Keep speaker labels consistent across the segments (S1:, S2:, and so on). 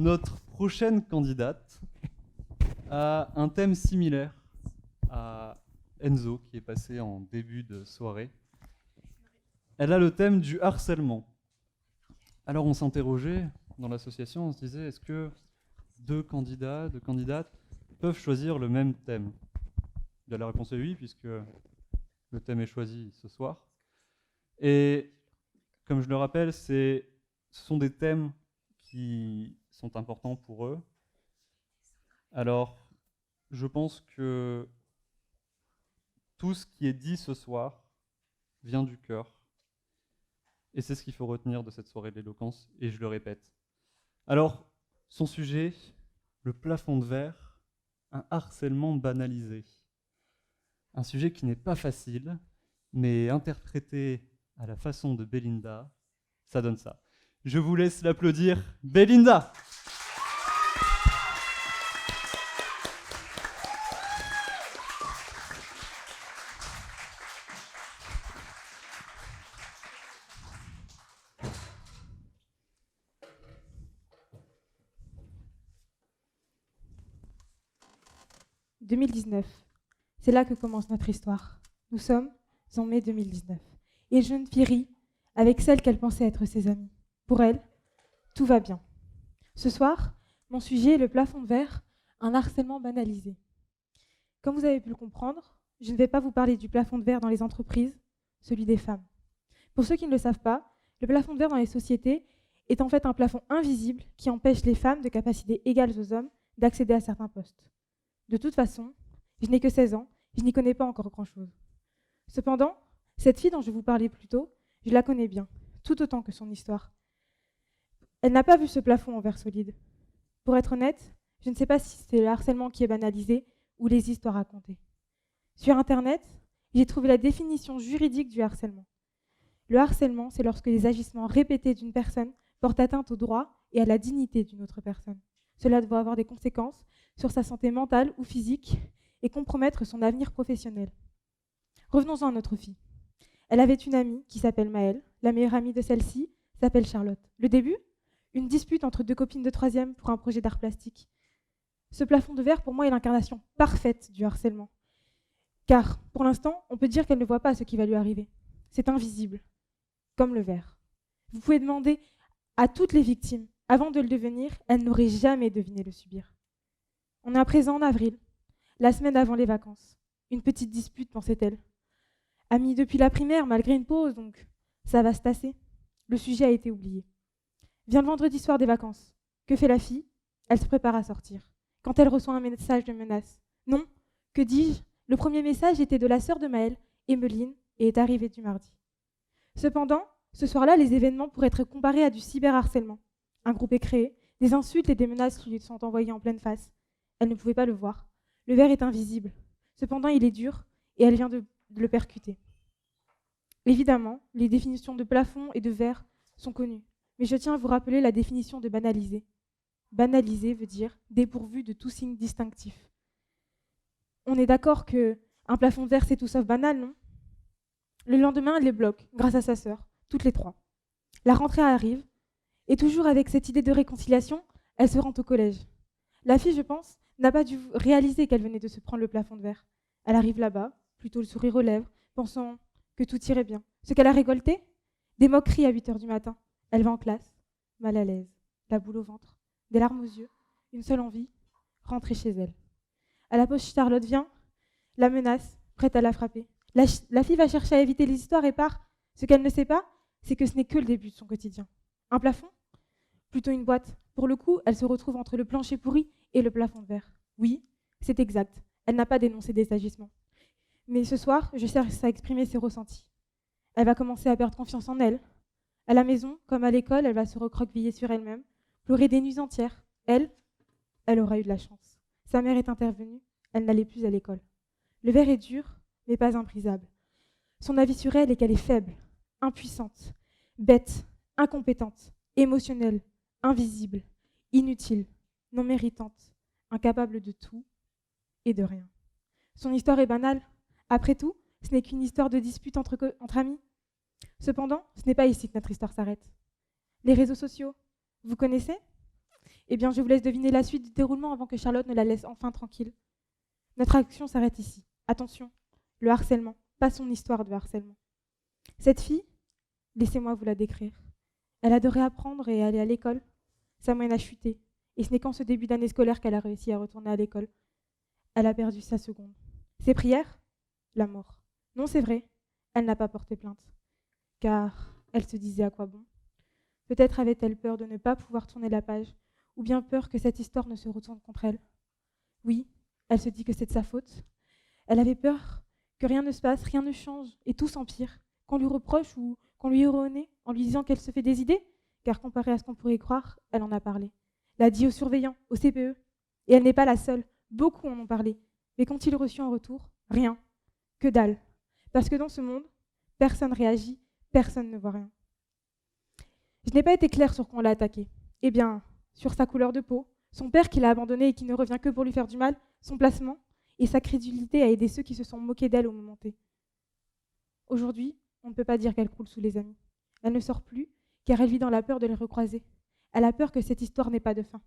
S1: Notre prochaine candidate a un thème similaire à Enzo, qui est passé en début de soirée. Elle a le thème du harcèlement. Alors on s'interrogeait dans l'association, on se disait, est-ce que deux candidats, deux candidates peuvent choisir le même thème? La réponse est oui, puisque le thème est choisi ce soir. Et comme je le rappelle, ce sont des thèmes qui sont importants pour eux. Alors, je pense que tout ce qui est dit ce soir vient du cœur. Et c'est ce qu'il faut retenir de cette soirée de l'éloquence, et je le répète. Alors, son sujet, le plafond de verre, un harcèlement banalisé. Un sujet qui n'est pas facile, mais interprété à la façon de Belinda, ça donne ça. Je vous laisse l'applaudir, Belinda!
S2: « 2019, c'est là que commence notre histoire. Nous sommes en mai 2019. Et une jeune fille rit avec celle qu'elle pensait être ses amies. Pour elle, tout va bien. Ce soir, mon sujet est le plafond de verre, un harcèlement banalisé. Comme vous avez pu le comprendre, je ne vais pas vous parler du plafond de verre dans les entreprises, celui des femmes. Pour ceux qui ne le savent pas, le plafond de verre dans les sociétés est en fait un plafond invisible qui empêche les femmes de capacités égales aux hommes d'accéder à certains postes. De toute façon, je n'ai que 16 ans, je n'y connais pas encore grand-chose. Cependant, cette fille dont je vous parlais plus tôt, je la connais bien, tout autant que son histoire. Elle n'a pas vu ce plafond en verre solide. Pour être honnête, je ne sais pas si c'est le harcèlement qui est banalisé ou les histoires racontées. Sur Internet, j'ai trouvé la définition juridique du harcèlement. Le harcèlement, c'est lorsque les agissements répétés d'une personne portent atteinte aux droits et à la dignité d'une autre personne. Cela doit avoir des conséquences sur sa santé mentale ou physique et compromettre son avenir professionnel. Revenons-en à notre fille. Elle avait une amie qui s'appelle Maëlle. La meilleure amie de celle-ci s'appelle Charlotte. Le début, une dispute entre deux copines de troisième pour un projet d'art plastique. Ce plafond de verre, pour moi, est l'incarnation parfaite du harcèlement. Car, pour l'instant, on peut dire qu'elle ne voit pas ce qui va lui arriver. C'est invisible, comme le verre. Vous pouvez demander à toutes les victimes, avant de le devenir, elles n'auraient jamais deviné le subir. On est à présent en avril, la semaine avant les vacances. Une petite dispute, pensait-elle. Amie depuis la primaire, malgré une pause, donc ça va se tasser. Le sujet a été oublié. Vient le vendredi soir des vacances. Que fait la fille? Elle se prépare à sortir. Quand elle reçoit un message de menace. Non, que dis-je? Le premier message était de la sœur de Maëlle, Emmeline, et est arrivé du mardi. Cependant, ce soir-là, les événements pourraient être comparés à du cyberharcèlement. Un groupe est créé, des insultes et des menaces lui sont envoyées en pleine face. Elle ne pouvait pas le voir. Le verre est invisible. Cependant, il est dur et elle vient de le percuter. Évidemment, les définitions de plafond et de verre sont connues, mais je tiens à vous rappeler la définition de banaliser. Banaliser veut dire dépourvu de tout signe distinctif. On est d'accord qu'un plafond de verre, c'est tout sauf banal, non? Le lendemain, elle les bloque, grâce à sa sœur, toutes les trois. La rentrée arrive, et toujours avec cette idée de réconciliation, elle se rend au collège. La fille, je pense, n'a pas dû réaliser qu'elle venait de se prendre le plafond de verre. Elle arrive là-bas, plutôt le sourire aux lèvres, pensant que tout irait bien. Ce qu'elle a récolté? Des moqueries à 8h du matin. Elle va en classe, mal à l'aise, la boule au ventre, des larmes aux yeux, une seule envie, rentrer chez elle. À la pause, Charlotte vient, la menace, prête à la frapper. La fille va chercher à éviter les histoires et part. Ce qu'elle ne sait pas, c'est que ce n'est que le début de son quotidien. Un plafond? Plutôt une boîte. Pour le coup, elle se retrouve entre le plancher pourri et le plafond de verre. Oui, c'est exact. Elle n'a pas dénoncé des agissements. Mais ce soir, je cherche à exprimer ses ressentis. Elle va commencer à perdre confiance en elle. À la maison, comme à l'école, elle va se recroqueviller sur elle-même, pleurer des nuits entières. Elle aura eu de la chance. Sa mère est intervenue, elle n'allait plus à l'école. Le verre est dur, mais pas imprisable. Son avis sur elle est qu'elle est faible, impuissante, bête, incompétente, émotionnelle, invisible, inutile, non méritante, incapable de tout et de rien. Son histoire est banale. Après tout, ce n'est qu'une histoire de dispute entre amis. Cependant, ce n'est pas ici que notre histoire s'arrête. Les réseaux sociaux, vous connaissez? Eh bien, je vous laisse deviner la suite du déroulement avant que Charlotte ne la laisse enfin tranquille. Notre action s'arrête ici. Attention, le harcèlement, pas son histoire de harcèlement. Cette fille, laissez-moi vous la décrire. Elle adorait apprendre et aller à l'école. Sa moyenne a chuté, et ce n'est qu'en ce début d'année scolaire qu'elle a réussi à retourner à l'école. Elle a perdu sa seconde. Ses prières? La mort. Non, c'est vrai, elle n'a pas porté plainte. Car elle se disait à quoi bon? Peut-être avait-elle peur de ne pas pouvoir tourner la page, ou bien peur que cette histoire ne se retourne contre elle. Oui, elle se dit que c'est de sa faute. Elle avait peur que rien ne se passe, rien ne change, et tout s'empire, qu'on lui reproche ou qu'on lui hurle au nez en lui disant qu'elle se fait des idées, car comparé à ce qu'on pourrait croire, elle en a parlé. L'a dit aux surveillants, au CPE. Et elle n'est pas la seule, beaucoup en ont parlé. Mais qu'ont-ils reçu en retour? Rien. Que dalle. Parce que dans ce monde, personne réagit, personne ne voit rien. Je n'ai pas été claire sur quoi on l'a attaqué. Eh bien, sur sa couleur de peau, son père qui l'a abandonnée et qui ne revient que pour lui faire du mal, son placement et sa crédulité à aider ceux qui se sont moqués d'elle au moment T. Aujourd'hui, on ne peut pas dire qu'elle croule sous les amis. Elle ne sort plus, car elle vit dans la peur de les recroiser. Elle a peur que cette histoire n'ait pas de fin.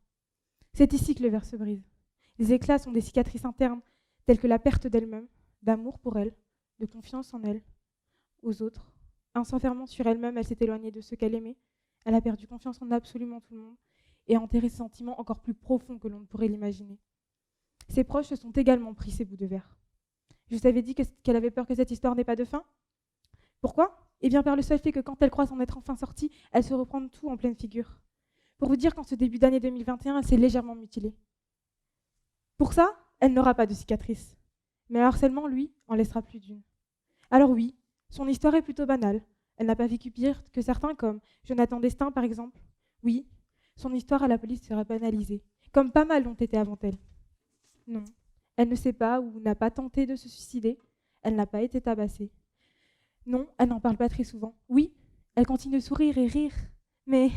S2: C'est ici que le verre se brise. Les éclats sont des cicatrices internes, telles que la perte d'elle-même, d'amour pour elle, de confiance en elle, aux autres. En s'enfermant sur elle-même, elle s'est éloignée de ceux qu'elle aimait. Elle a perdu confiance en absolument tout le monde et a enterré ses sentiments encore plus profonds que l'on ne pourrait l'imaginer. Ses proches se sont également pris ces bouts de verre. Je vous avais dit qu'elle avait peur que cette histoire n'ait pas de fin. Pourquoi? Eh bien par le seul fait que quand elle croit s'en être enfin sortie, elle se reprend tout en pleine figure. Pour vous dire qu'en ce début d'année 2021, elle s'est légèrement mutilée. Pour ça, elle n'aura pas de cicatrice. Mais le harcèlement, lui, en laissera plus d'une. Alors oui, son histoire est plutôt banale. Elle n'a pas vécu pire que certains, comme Jonathan Destin, par exemple. Oui, son histoire à la police sera banalisée, comme pas mal l'ont été avant elle. Non, elle ne sait pas ou n'a pas tenté de se suicider. Elle n'a pas été tabassée. Non, elle n'en parle pas très souvent. Oui, elle continue de sourire et rire. Mais,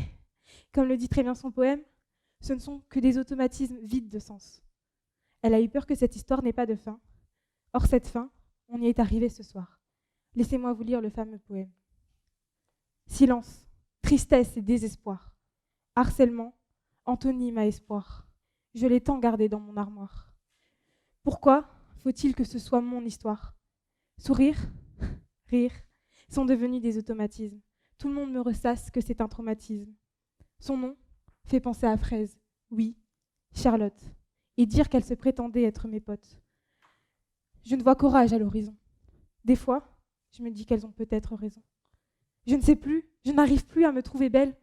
S2: comme le dit très bien son poème, ce ne sont que des automatismes vides de sens. Elle a eu peur que cette histoire n'ait pas de fin. Or, cette fin, on y est arrivé ce soir. Laissez-moi vous lire le fameux poème. Silence, tristesse et désespoir. Harcèlement, antonyme à espoir. Je l'ai tant gardé dans mon armoire. Pourquoi faut-il que ce soit mon histoire? Sourire, rire, sont devenus des automatismes. Tout le monde me ressasse que c'est un traumatisme. Son nom fait penser à Fraise, oui, Charlotte, et dire qu'elle se prétendait être mes potes. Je ne vois qu'orage à l'horizon. Des fois, je me dis qu'elles ont peut-être raison. Je ne sais plus, je n'arrive plus à me trouver belle.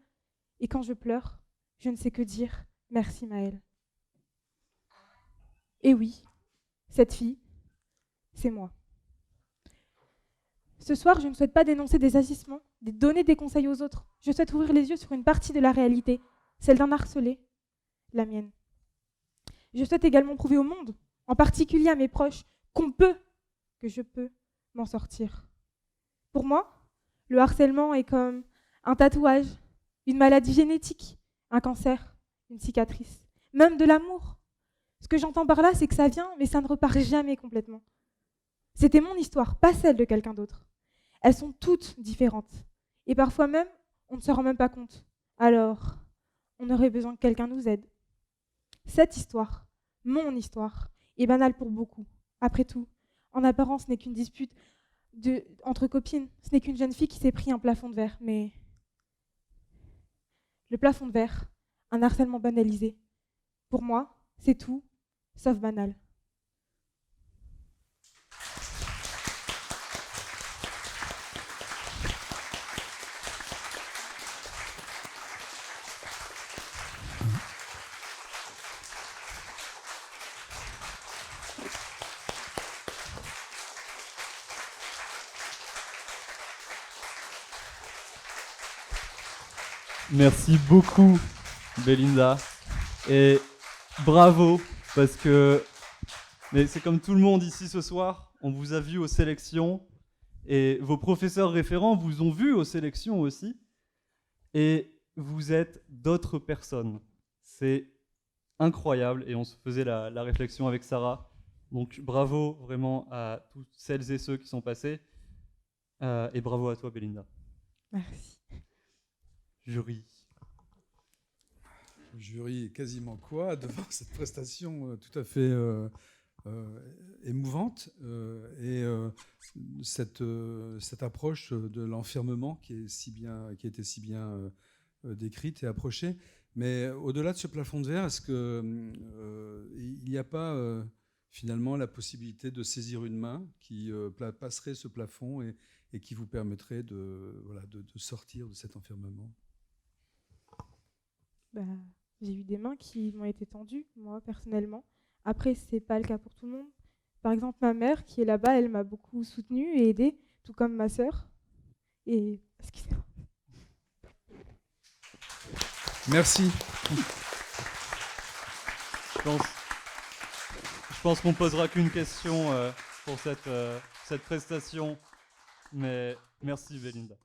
S2: Et quand je pleure, je ne sais que dire merci Maëlle. Et oui, cette fille, c'est moi. Ce soir, je ne souhaite pas dénoncer des agissements, donner des conseils aux autres. Je souhaite ouvrir les yeux sur une partie de la réalité, celle d'un harcelé, la mienne. Je souhaite également prouver au monde, en particulier à mes proches, que je peux m'en sortir. Pour moi, le harcèlement est comme un tatouage, une maladie génétique, un cancer, une cicatrice, même de l'amour. Ce que j'entends par là, c'est que ça vient, mais ça ne repart jamais complètement. C'était mon histoire, pas celle de quelqu'un d'autre. Elles sont toutes différentes. Et parfois même, on ne se rend même pas compte. Alors, on aurait besoin que quelqu'un nous aide. Cette histoire, mon histoire, est banale pour beaucoup. Après tout, en apparence, ce n'est qu'une dispute entre copines. Ce n'est qu'une jeune fille qui s'est pris un plafond de verre. Mais le plafond de verre, un harcèlement banalisé. Pour moi, c'est tout, sauf banal.
S1: Merci beaucoup, Belinda. Et bravo, parce que mais c'est comme tout le monde ici ce soir, on vous a vu aux sélections, et vos professeurs référents vous ont vu aux sélections aussi, et vous êtes d'autres personnes. C'est incroyable, et on se faisait la réflexion avec Sarah. Donc bravo vraiment à toutes celles et ceux qui sont passés, et bravo à toi, Belinda.
S2: Merci.
S1: Jury.
S3: Le jury est quasiment quoi devant cette prestation tout à fait émouvante cette approche de l'enfermement qui a été si bien décrite et approchée. Mais au-delà de ce plafond de verre, est-ce qu'il n'y a pas finalement la possibilité de saisir une main qui passerait ce plafond et qui vous permettrait de sortir de cet enfermement?
S2: J'ai eu des mains qui m'ont été tendues, moi, personnellement. Après, ce n'est pas le cas pour tout le monde. Par exemple, ma mère, qui est là-bas, elle m'a beaucoup soutenue et aidée, tout comme ma sœur. Et... Excusez-moi.
S3: Merci.
S1: Je pense qu'on posera qu'une question pour cette prestation, mais merci Belinda.